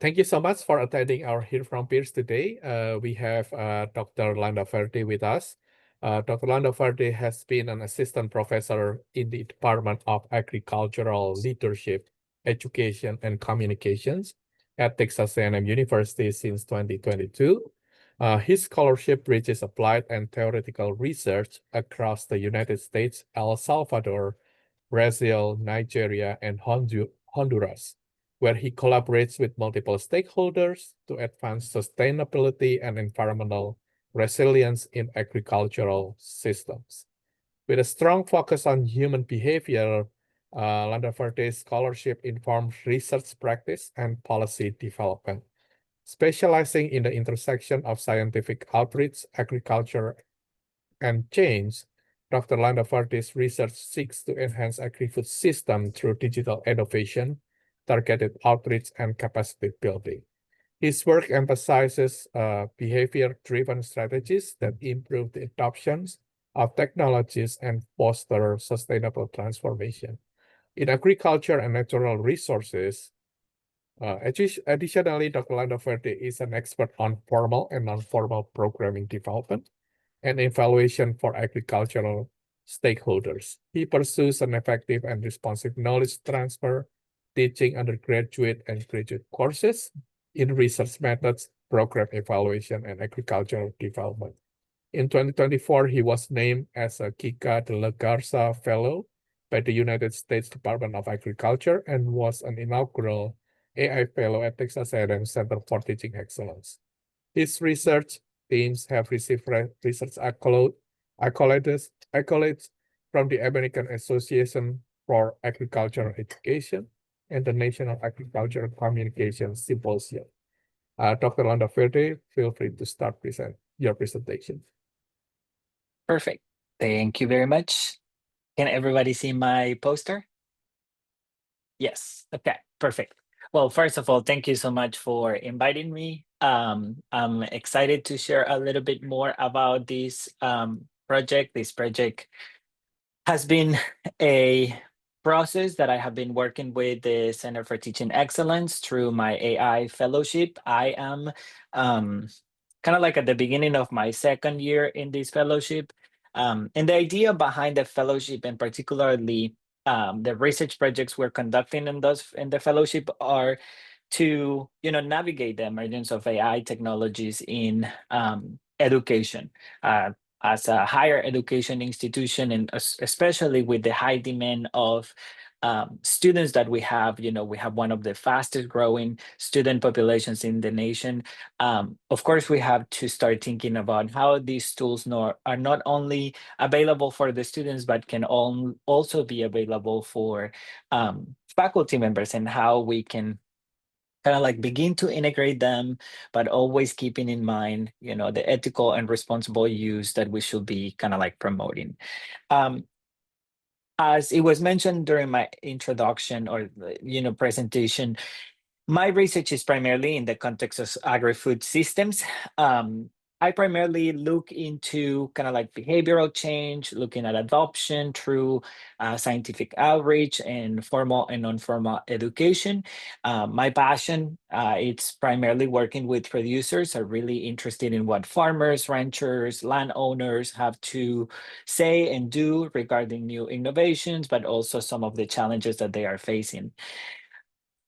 Thank you so much for attending our Hear from Peers today. We have Dr. Landa Verde with us. Dr. Landa Verde has been an assistant professor in the Department of Agricultural Leadership, Education, and Communications at Texas A&M University since 2022. His scholarship reaches applied and theoretical research across the United States, El Salvador, Brazil, Nigeria, and Honduras, where he collaborates with multiple stakeholders to advance sustainability and environmental resilience in agricultural systems. With a strong focus on human behavior, Landa Verde's scholarship informs research practice and policy development. Specializing in the intersection of scientific outreach, agriculture, and change, Dr. Landa Verde's research seeks to enhance Agrifood system through digital innovation, targeted outreach, and capacity building. His work emphasizes behavior-driven strategies that improve the adoption of technologies and foster sustainable transformation. In agriculture and natural resources, additionally, Dr. Landa Verde is an expert on formal and non-formal programming development and evaluation for agricultural stakeholders. He pursues an effective and responsive knowledge transfer, teaching undergraduate and graduate courses in research methods, program evaluation, and agricultural development. In 2024, he was named as a Kika de la Garza Fellow by the United States Department of Agriculture and was an inaugural AI Fellow at Texas A&M Center for Teaching Excellence. His research teams have received research accolades from the American Association for Agricultural Education and the National Agricultural Communication Symposium. Dr. Landa Verde, feel free to start your presentation. Perfect. Thank you very much. Can everybody see my poster? Yes. Okay, perfect. Well, first of all, thank you so much for inviting me. I'm excited to share a little bit more about this project. This project has been a process that I have been working with the Center for Teaching Excellence through my AI fellowship. I am kind of like at the beginning of my second year in this fellowship. And the idea behind the fellowship, and particularly the research projects we're conducting in the fellowship, are to navigate the emergence of AI technologies in education. As a higher education institution, and especially with the high demand of students that we have, we have one of the fastest growing student populations in the nation. Of course, we have to start thinking about how these tools are not only available for the students, but can also be available for faculty members, and how we can kind of like begin to integrate them, but always keeping in mind, the ethical and responsible use that we should be kind of like promoting. As it was mentioned during my introduction or presentation, my research is primarily in the context of agri-food systems. I primarily look into kind of like behavioral change, looking at adoption through scientific outreach and formal and non-formal education. My passion, it's primarily working with producers. I'm really interested in what farmers, ranchers, landowners have to say and do regarding new innovations, but also some of the challenges that they are facing.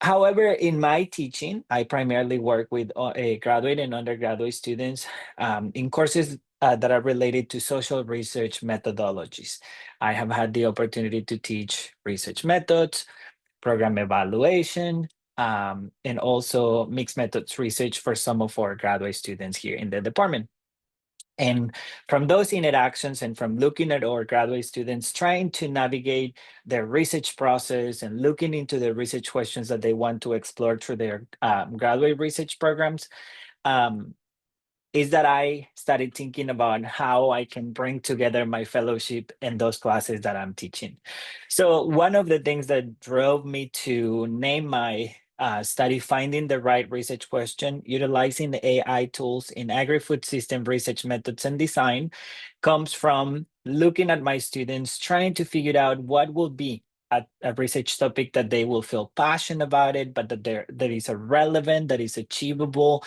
However, in my teaching, I primarily work with graduate and undergraduate students in courses that are related to social research methodologies. I have had the opportunity to teach research methods, program evaluation, and also mixed methods research for some of our graduate students here in the department. And from those interactions and from looking at our graduate students, trying to navigate their research process and looking into the research questions that they want to explore through their graduate research programs, is that I started thinking about how I can bring together my fellowship and those classes that I'm teaching. So one of the things that drove me to name my study finding the right research question, utilizing the AI tools in agri-food system research methods and design, comes from looking at my students, trying to figure out what will be a research topic that they will feel passionate about it, but that is a relevant, that is achievable,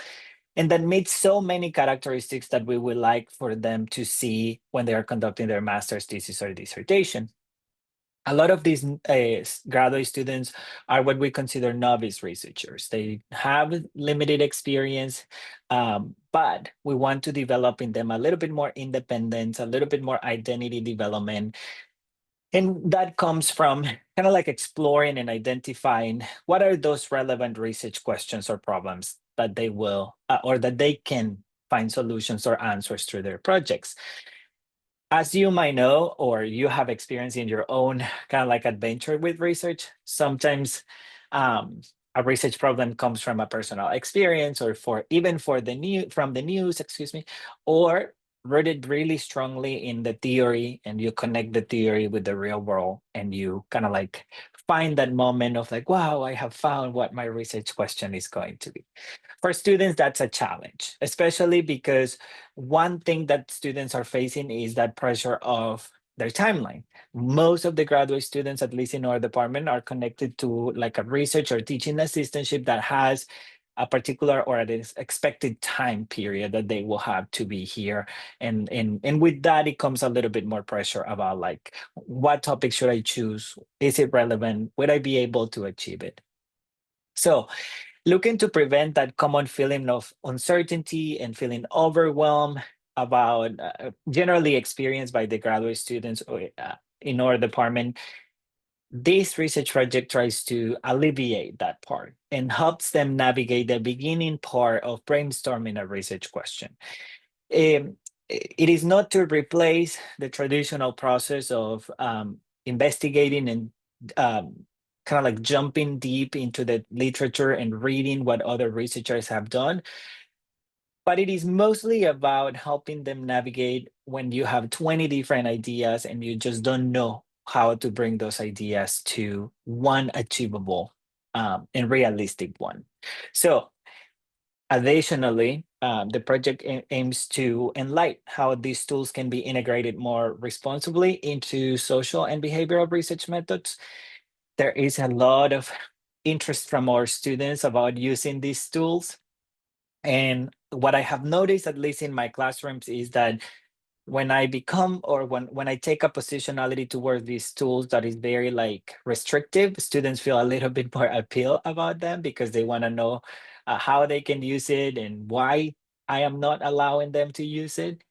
and that meets so many characteristics that we would like for them to see when they are conducting their master's thesis or dissertation. A lot of these graduate students are what we consider novice researchers. They have limited experience, but we want to develop in them a little bit more independence, a little bit more identity development. And that comes from kind of like exploring and identifying what are those relevant research questions or problems that they will, or that they can find solutions or answers through their projects. As you might know, or you have experience in your own kind of like adventure with research, sometimes a research problem comes from a personal experience, or from the news, excuse me, or rooted really strongly in the theory, and you connect the theory with the real world, and you kind of like find that moment of like, wow, I have found what my research question is going to be. For students, that's a challenge, especially because one thing that students are facing is that pressure of their timeline. Most of the graduate students, at least in our department, are connected to like a research or teaching assistantship that has a particular or an expected time period that they will have to be here. And with that, it comes a little bit more pressure about like, what topic should I choose? Is it relevant? Would I be able to achieve it? So looking to prevent that common feeling of uncertainty and feeling overwhelmed about generally experienced by the graduate students in our department, this research project tries to alleviate that part and helps them navigate the beginning part of brainstorming a research question. Um, it is not to replace the traditional process of investigating and kind of like jumping deep into the literature and reading what other researchers have done, but it is mostly about helping them navigate when you have 20 different ideas and you just don't know how to bring those ideas to one achievable and realistic one. So additionally, the project aims to enlighten how these tools can be integrated more responsibly into social and behavioral research methods. There is a lot of interest from our students about using these tools. And what I have noticed, at least in my classrooms, is that when I become, or when I take a positionality towards these tools that is very like restrictive, students feel a little bit more appeal about them because they want to know how they can use it and why I am not allowing them to use it.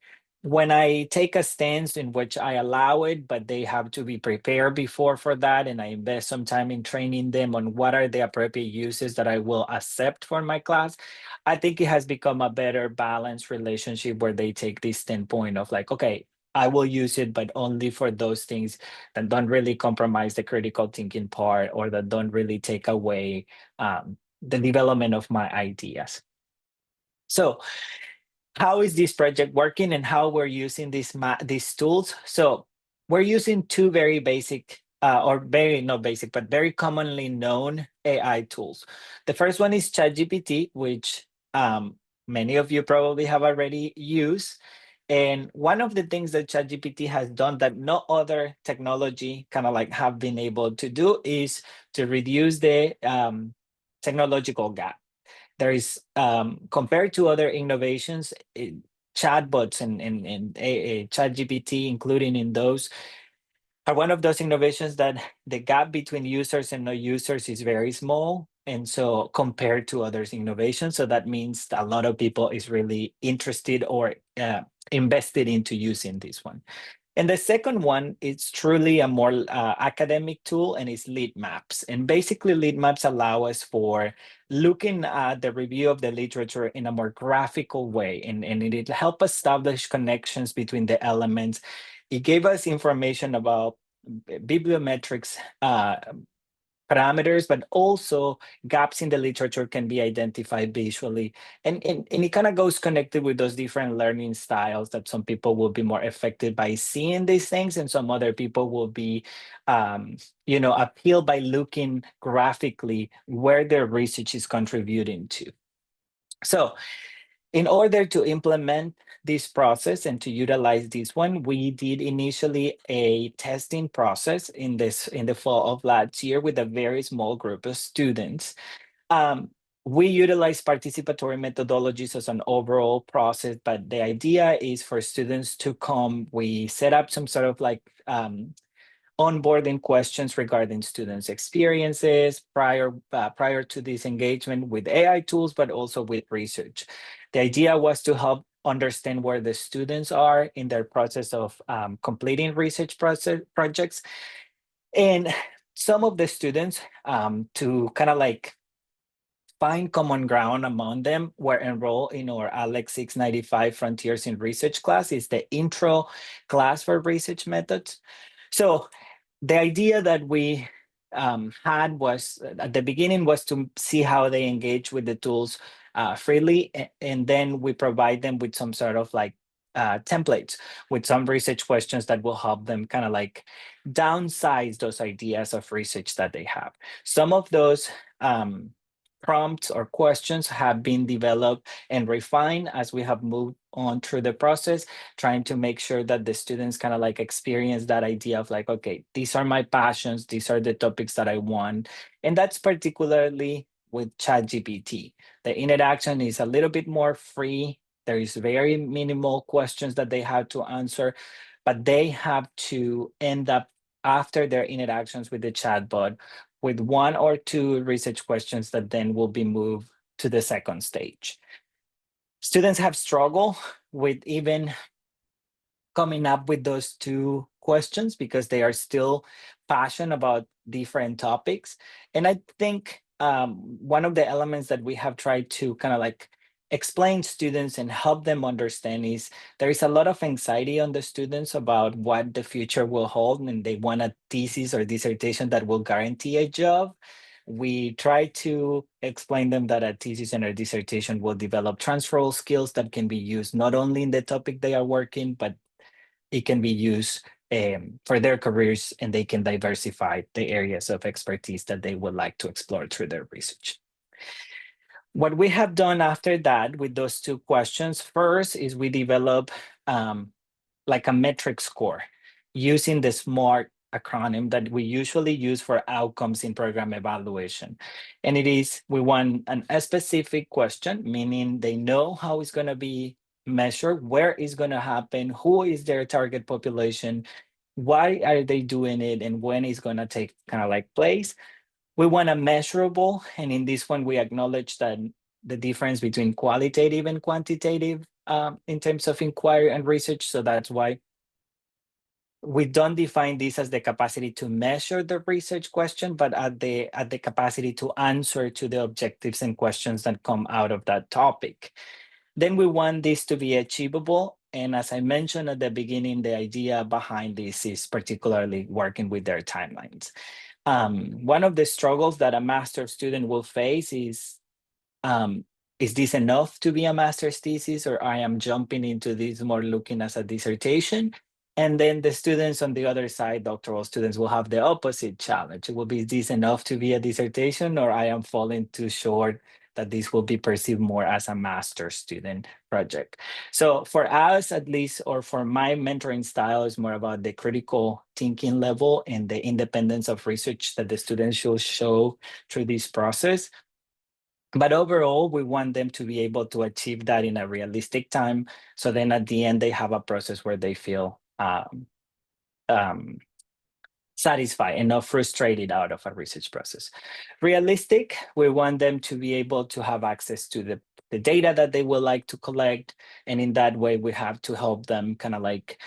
When I take a stance in which I allow it, but they have to be prepared before for that, and I invest some time in training them on what are the appropriate uses that I will accept for my class, I think it has become a better balanced relationship where they take this standpoint of like, okay, I will use it, but only for those things that don't really compromise the critical thinking part or that don't really take away the development of my ideas. So how is this project working and how we're using these tools? So we're using two very basic or very not basic, but very commonly known AI tools. The first one is ChatGPT, which many of you probably have already used. And one of the things that ChatGPT has done that no other technology kind of like have been able to do is to reduce the technological gap. There is compared to other innovations, chatbots and ChatGPT, including in those, are one of those innovations that the gap between users and no users is very small. And so compared to others innovations, so that means a lot of people is really interested or invested into using this one. And the second one, it's truly a more academic tool, and it's lead maps. And basically lead maps allow us for looking at the review of the literature in a more graphical way. And it help establish connections between the elements. It gave us information about bibliometrics parameters, but also gaps in the literature can be identified visually. And it kind of goes connected with those different learning styles that some people will be more affected by seeing these things, and some other people will be, appealed by looking graphically where their research is contributing to. So in order to implement this process and to utilize this one, we did initially a testing process in the fall of last year with a very small group of students. We utilize participatory methodologies as an overall process, but the idea is for students to come. We set up some sort of like onboarding questions regarding students' experiences prior to this engagement with AI tools, but also with research. The idea was to help understand where the students are in their process of completing research projects. And some of the students, to kind of like find common ground among them, were enrolled in our Alex 695 Frontiers in Research class. Is the intro class for research methods. So the idea that we had was at the beginning was to see how they engage with the tools freely, and then we provide them with some sort of like templates with some research questions that will help them kind of like downsize those ideas of research that they have. Some of those prompts or questions have been developed and refined as we have moved on through the process, trying to make sure that the students kind of like experience that idea of like, okay, these are my passions, these are the topics that I want. And that's particularly with ChatGPT. The interaction is a little bit more free. There is very minimal questions that they have to answer, but they have to end up after their interactions with the chatbot with one or two research questions that then will be moved to the second stage. Students have struggled with even coming up with those two questions because they are still passionate about different topics. And I think one of the elements that we have tried to kind of like explain students and help them understand is there is a lot of anxiety on the students about what the future will hold, and they want a thesis or dissertation that will guarantee a job. We try to explain them that a thesis and a dissertation will develop transferable skills that can be used not only in the topic they are working, but it can be used for their careers, and they can diversify the areas of expertise that they would like to explore through their research. What we have done after that with those two questions, first is we develop like a metric score using the SMART acronym that we usually use for outcomes in program evaluation. And it is, we want a specific question, meaning they know how it's going to be measured, where it's going to happen, who is their target population, why are they doing it, and when it's going to take kind of like place. We want a measurable, and in this one, we acknowledge that the difference between qualitative and quantitative in terms of inquiry and research. So that's why we don't define this as the capacity to measure the research question, but at the capacity to answer to the objectives and questions that come out of that topic. Then we want this to be achievable. And as I mentioned at the beginning, the idea behind this is particularly working with their timelines. One of the struggles that a master's student will face is this enough to be a master's thesis, or I am jumping into this more looking as a dissertation? And then the students on the other side, doctoral students, will have the opposite challenge. It will be, is this enough to be a dissertation, or I am falling too short, that this will be perceived more as a master's student project. So for us, at least, or for my mentoring style, is more about the critical thinking level and the independence of research that the students should show through this process. But overall, we want them to be able to achieve that in a realistic time. So then at the end, they have a process where they feel satisfied and not frustrated out of a research process. Realistic, we want them to be able to have access to the data that they would like to collect. And in that way, we have to help them kind of like,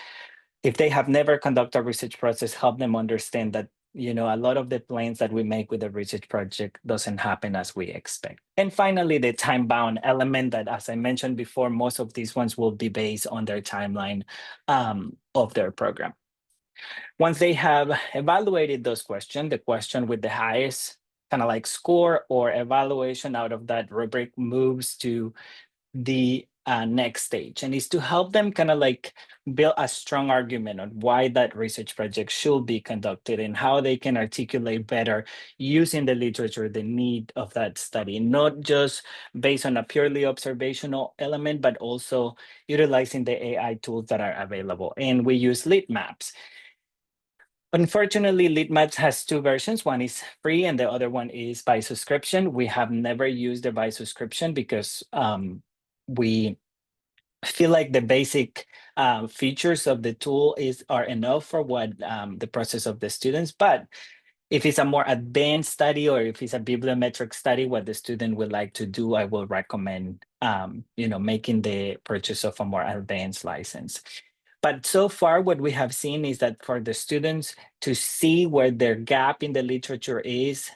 if they have never conducted a research process, help them understand that, you know, a lot of the plans that we make with a research project doesn't happen as we expect. And finally, the time-bound element that, as I mentioned before, most of these ones will be based on their timeline of their program. Once they have evaluated those questions, the question with the highest kind of like score or evaluation out of that rubric moves to the next stage, and it's to help them kind of like build a strong argument on why that research project should be conducted and how they can articulate better using the literature the need of that study, not just based on a purely observational element, but also utilizing the AI tools that are available. And we use lit maps. Unfortunately, LeadMaps has two versions. One is free and the other one is by subscription. We have never used the by subscription because we feel like the basic features of the tool are enough for what the process of the students. But if it's a more advanced study or if it's a bibliometric study, what the student would like to do, I will recommend making the purchase of a more advanced license. But so far, what we have seen is that for the students to see where their gap in the literature is,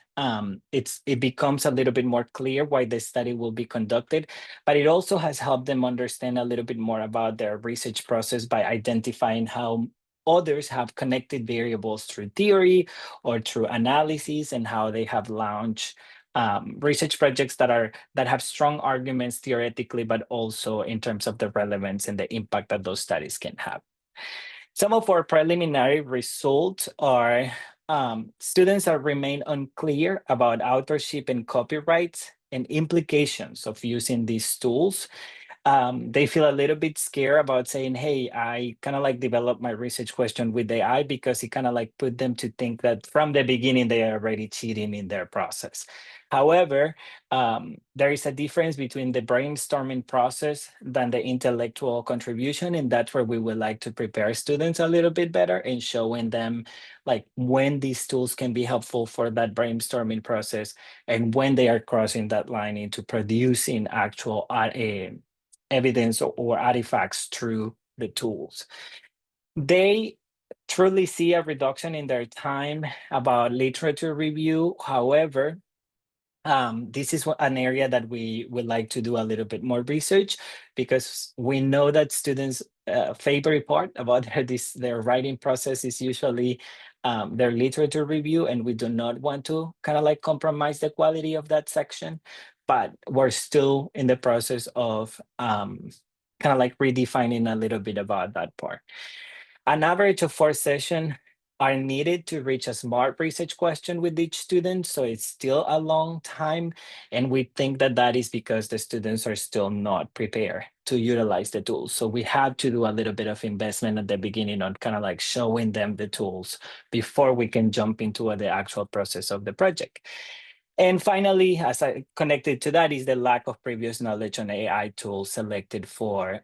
it becomes a little bit more clear why the study will be conducted. But it also has helped them understand a little bit more about their research process by identifying how others have connected variables through theory or through analysis, and how they have launched research projects that have strong arguments theoretically, but also in terms of the relevance and the impact that those studies can have. Some of our preliminary results are students remain unclear about authorship and copyrights and implications of using these tools. They feel a little bit scared about saying, hey, I kind of like developed my research question with AI, because it kind of like put them to think that from the beginning, they are already cheating in their process. However, there is a difference between the brainstorming process than the intellectual contribution. And that's where we would like to prepare students a little bit better and showing them like when these tools can be helpful for that brainstorming process and when they are crossing that line into producing actual evidence or artifacts through the tools. They truly see a reduction in their time about literature review. However, this is an area that we would like to do a little bit more research, because we know that students' favorite part about their writing process is usually their literature review, and we do not want to kind of like compromise the quality of that section. But we're still in the process of kind of like redefining a little bit about that part. An average of 4 sessions are needed to reach a smart research question with each student. So it's still a long time. And we think that that is because the students are still not prepared to utilize the tools. So we have to do a little bit of investment at the beginning on kind of like showing them the tools before we can jump into the actual process of the project. And finally, as I connected to that, is the lack of previous knowledge on AI tools selected for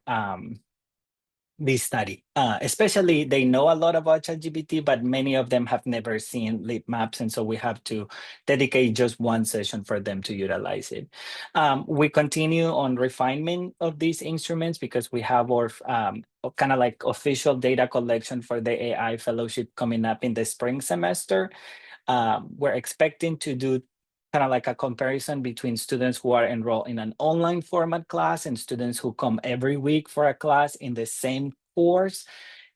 this study. Especially, they know a lot about ChatGPT, but many of them have never seen lit maps, and so we have to dedicate just one session for them to utilize it. We continue on refinement of these instruments because we have our kind of like official data collection for the AI fellowship coming up in the spring semester. We're expecting to do kind of like a comparison between students who are enrolled in an online format class and students who come every week for a class in the same course,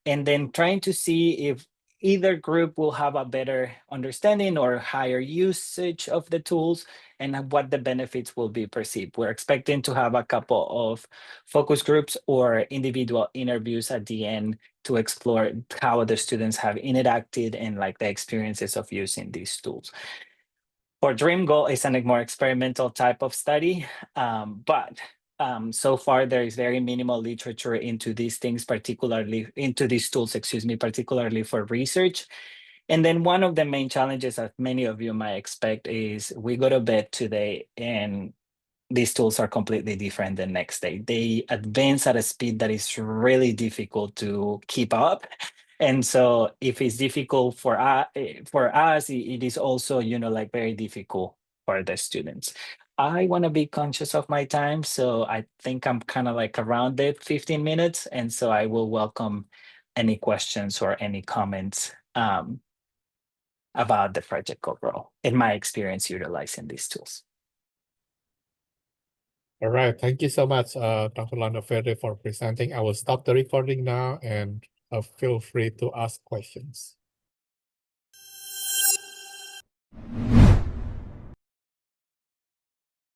and then trying to see if either group will have a better understanding or higher usage of the tools and what the benefits will be perceived. We're expecting to have a couple of focus groups or individual interviews at the end to explore how the students have interacted and like the experiences of using these tools. For Dream Goal is a more experimental type of study, but so far there is very minimal literature into these things, particularly into these tools, particularly for research. And then one of the main challenges that many of you might expect is we go to bed today and these tools are completely different the next day. They advance at a speed that is really difficult to keep up. And so if it's difficult for us, it is also, like very difficult for the students. I want to be conscious of my time. So I think I'm kind of like around the 15 minutes. And so I will welcome any questions or any comments about the project overall in my experience utilizing these tools. All right. Thank you so much, Dr. Landaverde, for presenting. I will stop the recording now and feel free to ask questions.